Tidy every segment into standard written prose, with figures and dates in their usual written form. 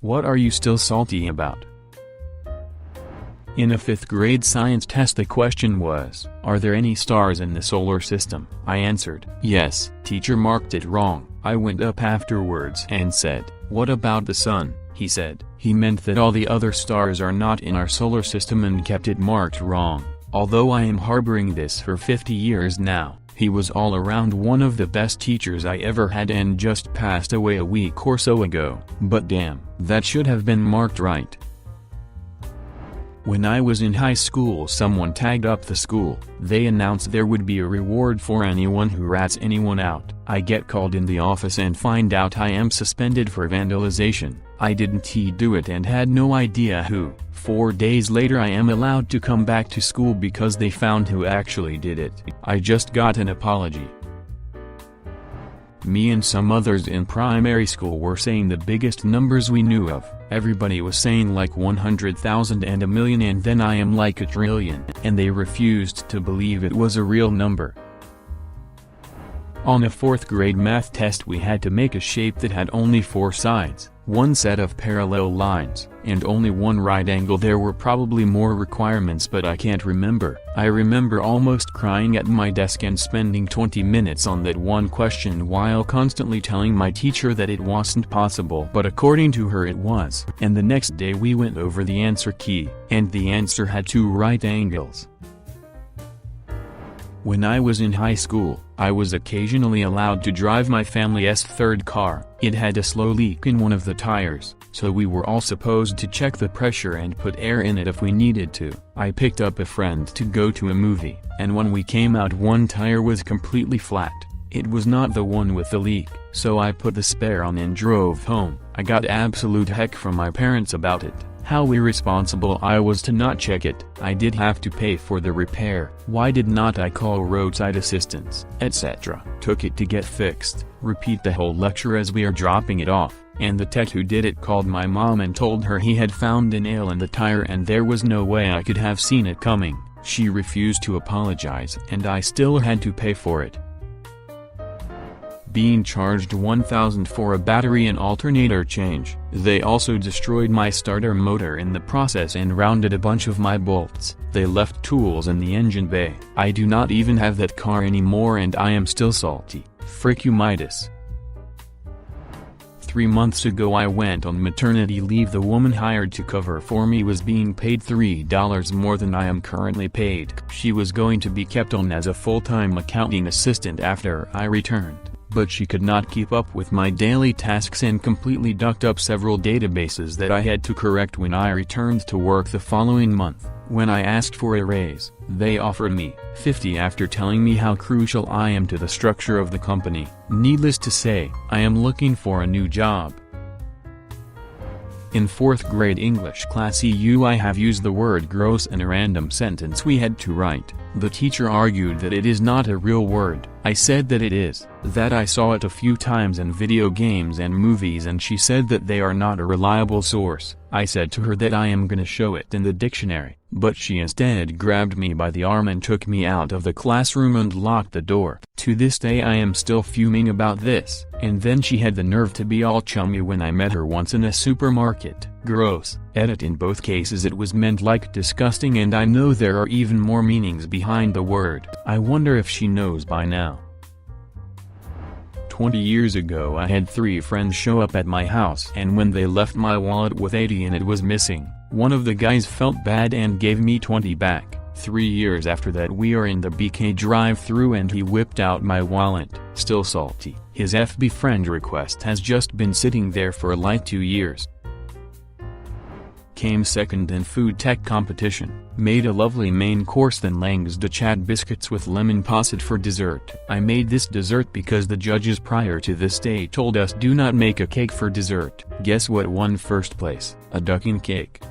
What are you still salty about? In a 5th grade science test the question was, are there any stars in the solar system? I answered, yes. Teacher marked it wrong. I went up afterwards and said, what about the sun? He said, he meant that all the other stars are not in our solar system and kept it marked wrong. Although I am harboring this for 50 years now, he was all around one of the best teachers I ever had and just passed away a week or so ago. But damn, that should have been marked right. When I was in high school someone tagged up the school. They announced there would be a reward for anyone who rats anyone out. I get called in the office and find out I am suspended for vandalization. I didn't do it and had no idea who. 4 days later I am allowed to come back to school because they found who actually did it. I just got an apology. Me and some others in primary school were saying the biggest numbers we knew of. Everybody was saying like 100,000 and a million, and then I am like a trillion, and they refused to believe it was a real number. On a 4th grade math test we had to make a shape that had only 4 sides, 1 set of parallel lines, and only 1 right angle. There were probably more requirements but I can't remember. I remember almost crying at my desk and spending 20 minutes on that one question while constantly telling my teacher that it wasn't possible, but according to her it was. And the next day we went over the answer key, and the answer had 2 right angles. When I was in high school, I was occasionally allowed to drive my family's 3rd car. It had a slow leak in one of the tires, so we were all supposed to check the pressure and put air in it if we needed to. I picked up a friend to go to a movie, and when we came out one tire was completely flat. It was not the one with the leak, so I put the spare on and drove home. I got absolute heck from my parents about it. How irresponsible I was to not check it. I did have to pay for the repair. Why did not I call roadside assistance, etc. Took it to get fixed. Repeat the whole lecture as we are dropping it off, and the tech who did it called my mom and told her he had found a nail in the tire and there was no way I could have seen it coming. She refused to apologize and I still had to pay for it. Being charged $1,000 for a battery and alternator change. They also destroyed my starter motor in the process and rounded a bunch of my bolts. They left tools in the engine bay. I do not even have that car anymore and I am still salty. Frick you Midas. 3 months ago I went on maternity leave. The woman hired to cover for me was being paid $3 more than I am currently paid. She was going to be kept on as a full-time accounting assistant after I returned, but she could not keep up with my daily tasks and completely ducked up several databases that I had to correct when I returned to work the following month. When I asked for a raise, they offered me $50 after telling me how crucial I am to the structure of the company. Needless to say, I am looking for a new job. In 4th grade English class I have used the word gross in a random sentence we had to write. The teacher argued that it is not a real word. I said that it is, that I saw it a few times in video games and movies, and she said that they are not a reliable source. I said to her that I am gonna show it in the dictionary, but she instead grabbed me by the arm and took me out of the classroom and locked the door. To this day I am still fuming about this. And then she had the nerve to be all chummy when I met her once in a supermarket. Gross. Edit. In both cases it was meant like disgusting, and I know there are even more meanings behind the word. I wonder if she knows by now. 20 years ago I had 3 friends show up at my house, and when they left my wallet with $80 and it was missing, one of the guys felt bad and gave me $20 back. 3 years after that we are in the BK drive-thru and he whipped out my wallet. Still salty. His FB friend request has just been sitting there for like 2 years. Came second in food tech competition. Made a lovely main course, then langues de chat biscuits with lemon posset for dessert. I made this dessert because the judges prior to this day told us do not make a cake for dessert. Guess what won first place? A ducking cake.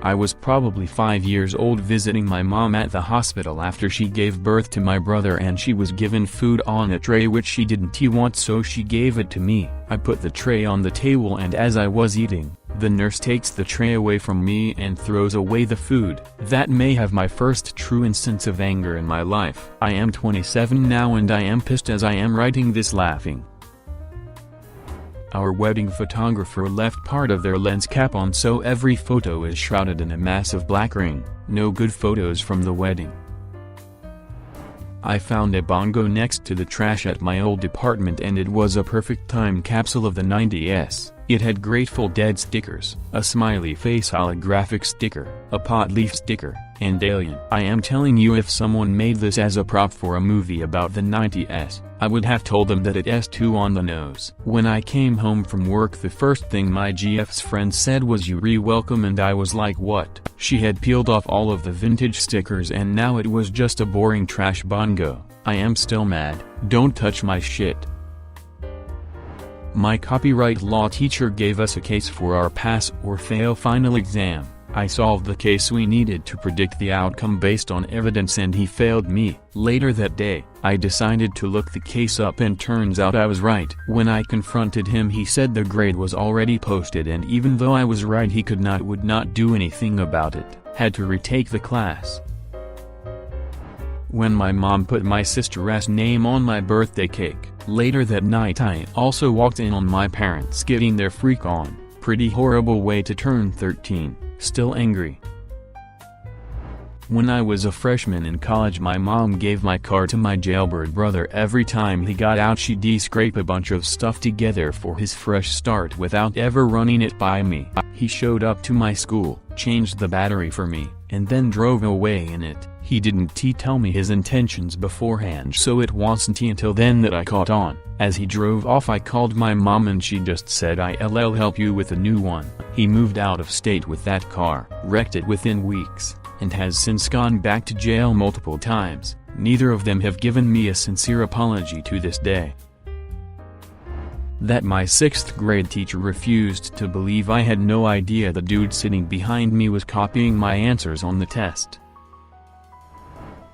I was probably 5 years old visiting my mom at the hospital after she gave birth to my brother, and she was given food on a tray which she didn't want, so she gave it to me. I put the tray on the table, and as I was eating, the nurse takes the tray away from me and throws away the food. That may have my first true instance of anger in my life. I am 27 now and I am pissed as I am writing this laughing. Our wedding photographer left part of their lens cap on, so every photo is shrouded in a massive black ring. No good photos from the wedding. I found a bongo next to the trash at my old apartment, and it was a perfect time capsule of the 90s. It had Grateful Dead stickers, a smiley face holographic sticker, a pot leaf sticker, and alien. I am telling you, if someone made this as a prop for a movie about the 90s, I would have told them that it's too on the nose. When I came home from work, the first thing my GF's friend said was, "You re-welcome," and I was like, what? She had peeled off all of the vintage stickers and now it was just a boring trash bongo. I am still mad. Don't touch my shit. My copyright law teacher gave us a case for our pass or fail final exam. I solved the case we needed to predict the outcome based on evidence, and he failed me. Later that day, I decided to look the case up, and turns out I was right. When I confronted him, he said the grade was already posted, and even though I was right, he would not do anything about it. Had to retake the class. When my mom put my sister's name on my birthday cake, later that night I also walked in on my parents getting their freak on. Pretty horrible way to turn 13, still angry. When I was a freshman in college, my mom gave my car to my jailbird brother. Every time he got out, she'd scrape a bunch of stuff together for his fresh start without ever running it by me. He showed up to my school, changed the battery for me, and then drove away in it. He didn't tell me his intentions beforehand, so it wasn't until then that I caught on. As he drove off, I called my mom and she just said, "I'll help you with a new one." He moved out of state with that car, wrecked it within weeks, and has since gone back to jail multiple times. Neither of them have given me a sincere apology to this day. That my 6th grade teacher refused to believe I had no idea the dude sitting behind me was copying my answers on the test.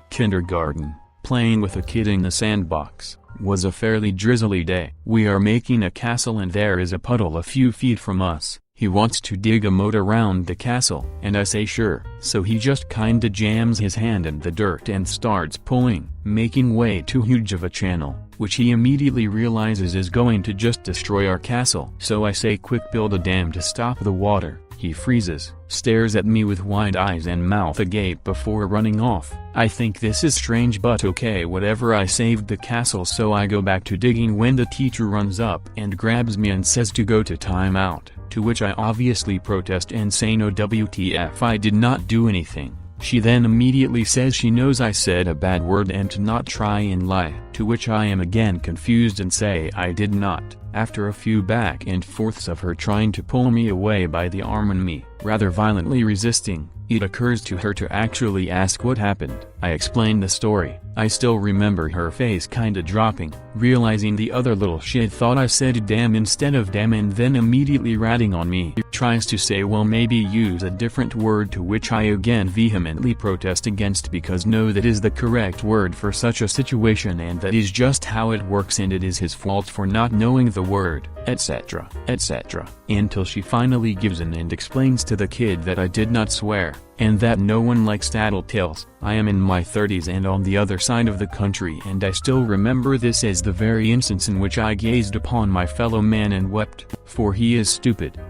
Kindergarten, playing with a kid in the sandbox, was a fairly drizzly day. We are making a castle and there is a puddle a few feet from us. He wants to dig a moat around the castle, and I say sure. So he just kinda jams his hand in the dirt and starts pulling, making way too huge of a channel, which he immediately realizes is going to just destroy our castle. So I say, quick, build a dam to stop the water. He freezes, stares at me with wide eyes and mouth agape before running off. I think this is strange, but okay, whatever. I saved the castle, so I go back to digging when the teacher runs up and grabs me and says to go to timeout, to which I obviously protest and say no, WTF, I did not do anything. She then immediately says she knows I said a bad word and to not try and lie, to which I am again confused and say I did not. After a few back and forths of her trying to pull me away by the arm and me rather violently resisting, it occurs to her to actually ask what happened. I explain the story. I still remember her face kinda dropping, realizing the other little shit thought I said damn instead of damn, and then immediately ratting on me. Tries to say, well, maybe use a different word, to which I again vehemently protest against, because no, that is the correct word for such a situation and that is just how it works and it is his fault for not knowing the word, etc., etc. Until she finally gives in and explains to the kid that I did not swear, and that no one likes tattletales. I am in my 30s and on the other side of the country, and I still remember this as the very instance in which I gazed upon my fellow man and wept, for he is stupid.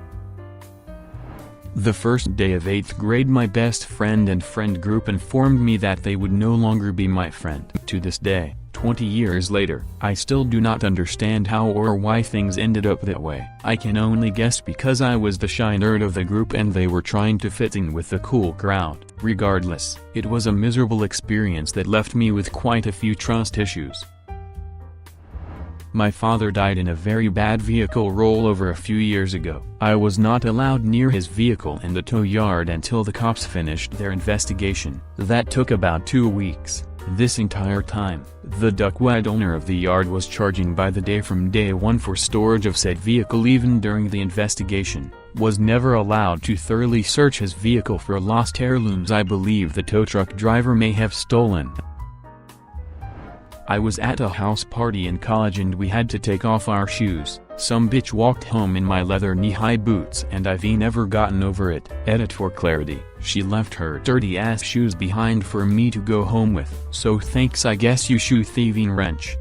The first day of 8th grade, my best friend and friend group informed me that they would no longer be my friend. To this day, 20 years later, I still do not understand how or why things ended up that way. I can only guess because I was the shy nerd of the group and they were trying to fit in with the cool crowd. Regardless, it was a miserable experience that left me with quite a few trust issues. My father died in a very bad vehicle rollover a few years ago. I was not allowed near his vehicle in the tow yard until the cops finished their investigation. That took about 2 weeks. This entire time, the duckwad owner of the yard was charging by the day from day one for storage of said vehicle. Even during the investigation, was never allowed to thoroughly search his vehicle for lost heirlooms I believe the tow truck driver may have stolen. I was at a house party in college and we had to take off our shoes. Some bitch walked home in my leather knee-high boots and I've never gotten over it. Edit for clarity, she left her dirty ass shoes behind for me to go home with. So thanks, I guess, you shoe thieving wrench.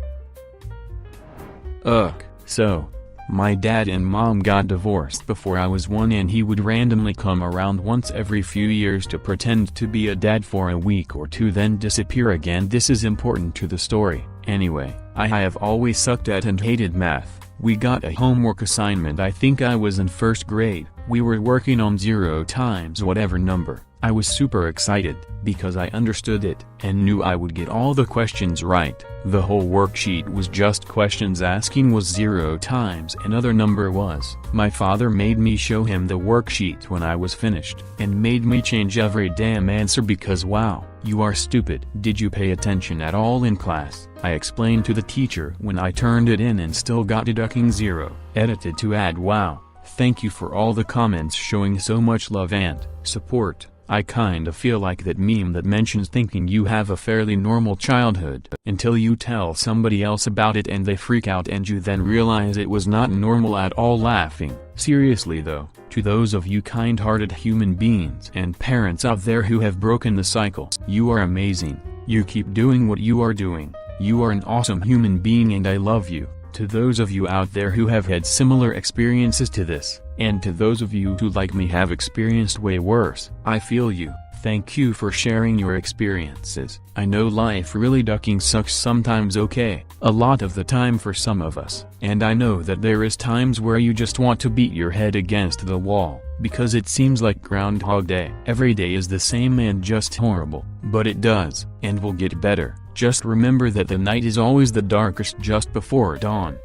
Ugh. So, My dad and mom got divorced before I was 1 and he would randomly come around once every few years to pretend to be a dad for a week or two then disappear again. This is important to the story. Anyway, I have always sucked at and hated math. We got a homework assignment. I think I was in 1st grade. We were working on 0 times whatever number. I was super excited, because I understood it, and knew I would get all the questions right. The whole worksheet was just questions asking was 0 times another number was. My father made me show him the worksheet when I was finished, and made me change every damn answer because wow, you are stupid. Did you pay attention at all in class? I explained to the teacher when I turned it in and still got deducting 0. Edited to add wow, thank you for all the comments showing so much love and support. I kinda feel like that meme that mentions thinking you have a fairly normal childhood, until you tell somebody else about it and they freak out and you then realize it was not normal at all. Laughing. Seriously though, to those of you kind-hearted human beings and parents out there who have broken the cycle, you are amazing. You keep doing what you are doing. You are an awesome human being and I love you. To those of you out there who have had similar experiences to this, and to those of you who like me have experienced way worse, I feel you. Thank you for sharing your experiences. I know life really ducking sucks sometimes, okay, a lot of the time for some of us, and I know that there is times where you just want to beat your head against the wall, because it seems like Groundhog Day. Every day is the same and just horrible, but it does, and will get better. Just remember that the night is always the darkest just before dawn.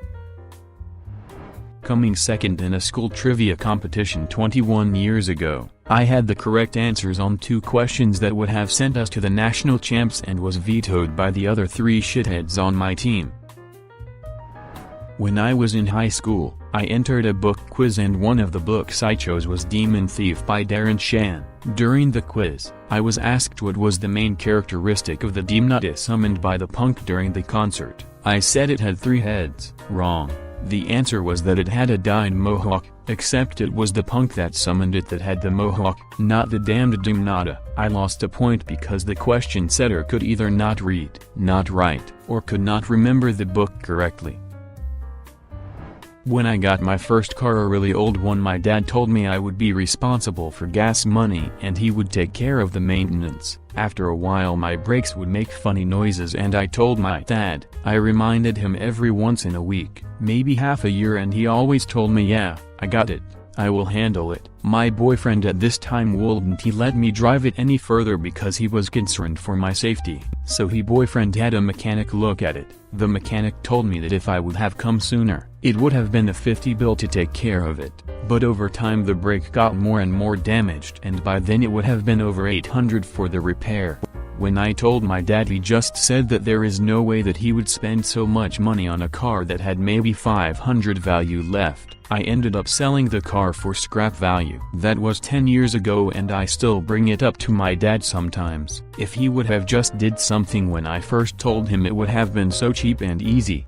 Coming second in a school trivia competition 21 years ago, I had the correct answers on 2 questions that would have sent us to the national champs and was vetoed by the other 3 shitheads on my team. When I was in high school, I entered a book quiz and one of the books I chose was Demon Thief by Darren Shan. During the quiz, I was asked what was the main characteristic of the demon summoned by the punk during the concert. I said it had 3 heads. Wrong. The answer was that it had a dyed mohawk, except it was the punk that summoned it that had the mohawk, not the damned demnata. I lost a point because the question setter could either not read, not write, or could not remember the book correctly. When I got my first car, a really old one, my dad told me I would be responsible for gas money and he would take care of the maintenance. After a while my brakes would make funny noises and I told my dad. I reminded him every once in a week, maybe half a year, and he always told me, yeah, I got it. I will handle it. My boyfriend at this time wouldn't let me drive it any further because he was concerned for my safety. So he boyfriend had a mechanic look at it. The mechanic told me that if I would have come sooner, it would have been a $50 bill to take care of it. But over time the brake got more and more damaged and by then it would have been over $800 for the repair. When I told my dad, he just said that there is no way that he would spend so much money on a car that had maybe $500 value left. I ended up selling the car for scrap value. That was 10 years ago and I still bring it up to my dad sometimes. If he would have just did something when I first told him, it would have been so cheap and easy.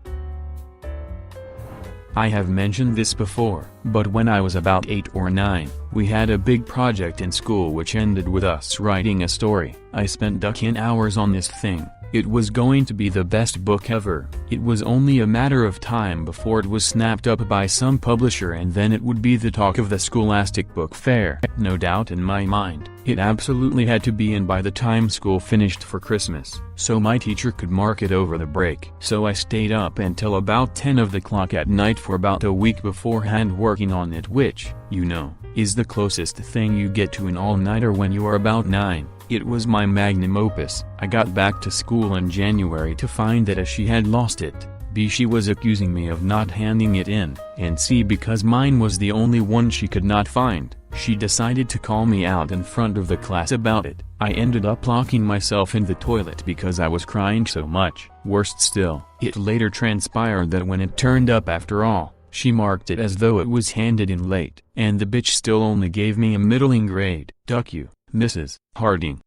I have mentioned this before, but when I was about 8 or 9, we had a big project in school which ended with us writing a story. I spent ducking hours on this thing. It was going to be the best book ever. It was only a matter of time before it was snapped up by some publisher and then it would be the talk of the scholastic book fair. No doubt in my mind, it absolutely had to be in by the time school finished for Christmas, so my teacher could mark it over the break. So I stayed up until about 10 of the clock at night for about a week beforehand working on it, which, you know, is the closest thing you get to an all-nighter when you are about 9. It was my magnum opus. I got back to school in January to find that A, she had lost it, B, she was accusing me of not handing it in, and C, because mine was the only one she could not find, she decided to call me out in front of the class about it. I ended up locking myself in the toilet because I was crying so much. Worst still, it later transpired that when it turned up after all, she marked it as though it was handed in late, and the bitch still only gave me a middling grade. Duck you, Mrs. Harding.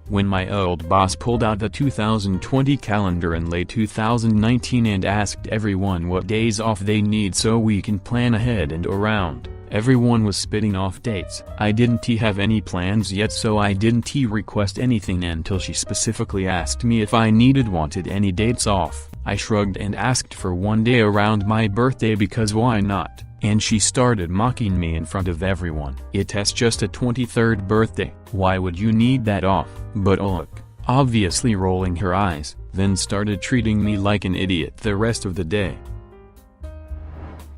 When my old boss pulled out the 2020 calendar in late 2019 and asked everyone what days off they need so we can plan ahead and around, Everyone was spitting off dates. I didn't have any plans yet, so I didn't request anything until she specifically asked me if I wanted any dates off. I shrugged and asked for one day around my birthday because why not? And she started mocking me in front of everyone. It's just a 23rd birthday, why would you need that off? But look, obviously rolling her eyes, then started treating me like an idiot the rest of the day.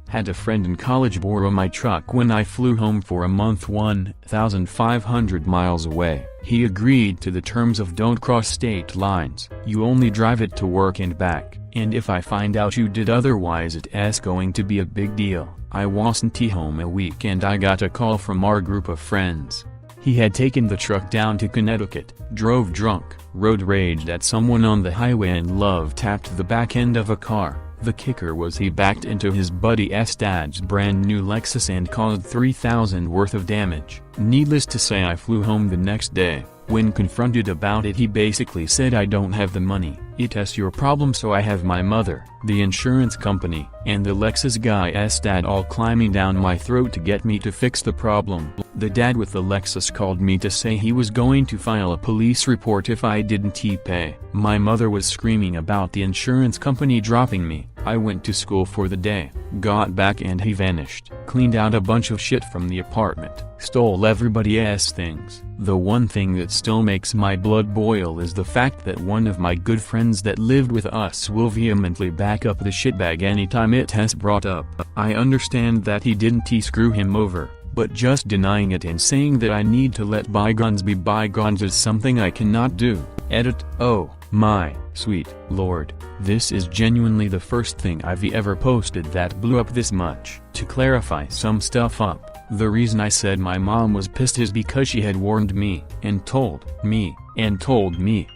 Had a friend in college borrow my truck when I flew home for a month 1,500 miles away. He agreed to the terms of don't cross state lines. You only drive it to work and back, and if I find out you did otherwise it's going to be a big deal. I wasn't home a week and I got a call from our group of friends. He had taken the truck down to Connecticut, drove drunk, road raged at someone on the highway and love tapped the back end of a car. The kicker was he backed into his buddy's dad's brand new Lexus and caused $3,000 worth of damage. Needless to say, I flew home the next day. When confronted about it, he basically said, I don't have the money. It's your problem, so I have my mother, the insurance company, and the Lexus guy's dad all climbing down my throat to get me to fix the problem. The dad with the Lexus called me to say he was going to file a police report if I didn't pay. My mother was screaming about the insurance company dropping me. I went to school for the day, got back and he vanished. Cleaned out a bunch of shit from the apartment, stole everybody's things. The one thing that still makes my blood boil is the fact that one of my good friends that lived with us will vehemently back up the shitbag anytime it's brought up. I understand that he didn't screw him over, but just denying it and saying that I need to let bygones be bygones is something I cannot do. Edit. Oh, my sweet lord. This is genuinely the first thing I've ever posted that blew up this much. To clarify some stuff up, the reason I said my mom was pissed is because she had warned me, and told me,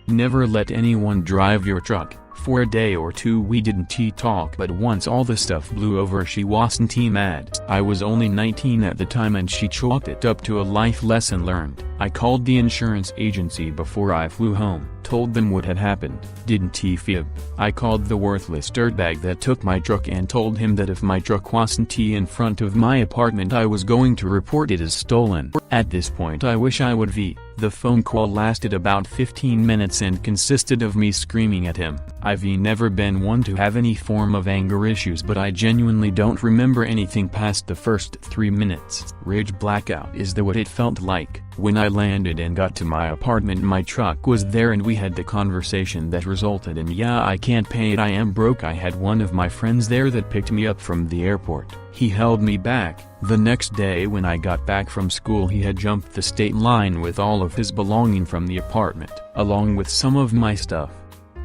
never let anyone drive your truck. For a day or two we didn't talk, but once all the stuff blew over she wasn't mad. I was only 19 at the time and she chalked it up to a life lesson learned. I called the insurance agency before I flew home, told them what had happened. Didn't fib. I called the worthless dirtbag that took my truck and told him that if my truck wasn't in front of my apartment I was going to report it as stolen. At this point I wish I would V. The phone call lasted about 15 minutes and consisted of me screaming at him. I've never been one to have any form of anger issues, but I genuinely don't remember anything past the first 3 minutes. Rage blackout is what it felt like. When I landed and got to my apartment my truck was there and we had the conversation that resulted in yeah I can't pay it, I am broke. I had one of my friends there that picked me up from the airport. He held me back. The next day when I got back from school he had jumped the state line with all of his belongings from the apartment, along with some of my stuff.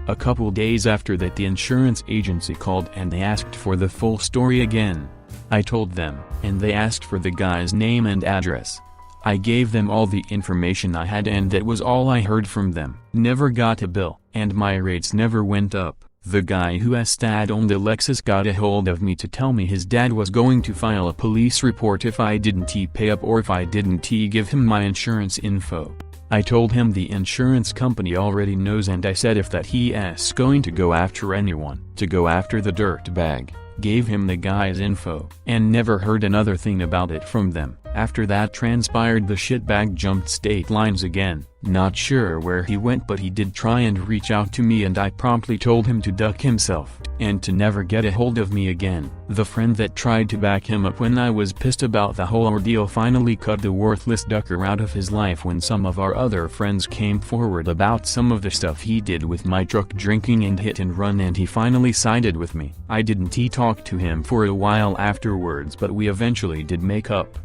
A couple days after that the insurance agency called and they asked for the full story again. I told them, and they asked for the guy's name and address. I gave them all the information I had and that was all I heard from them. Never got a bill, and my rates never went up. The guy whose dad owned the Lexus got a hold of me to tell me his dad was going to file a police report if I didn't pay up or if I didn't give him my insurance info. I told him the insurance company already knows, and I said if that he is going to go after anyone, to go after the dirtbag. Gave him the guy's info, and never heard another thing about it from them. After that transpired the shitbag jumped state lines again. Not sure where he went, but he did try and reach out to me and I promptly told him to duck himself, and to never get a hold of me again. The friend that tried to back him up when I was pissed about the whole ordeal finally cut the worthless ducker out of his life when some of our other friends came forward about some of the stuff he did with my truck, drinking and hit and run, and he finally sided with me. I didn't talk to him for a while afterwards, but we eventually did make up.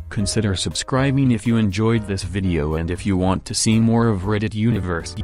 Consider subscribing if you enjoyed this video and if you want to see more of Reddit Universe.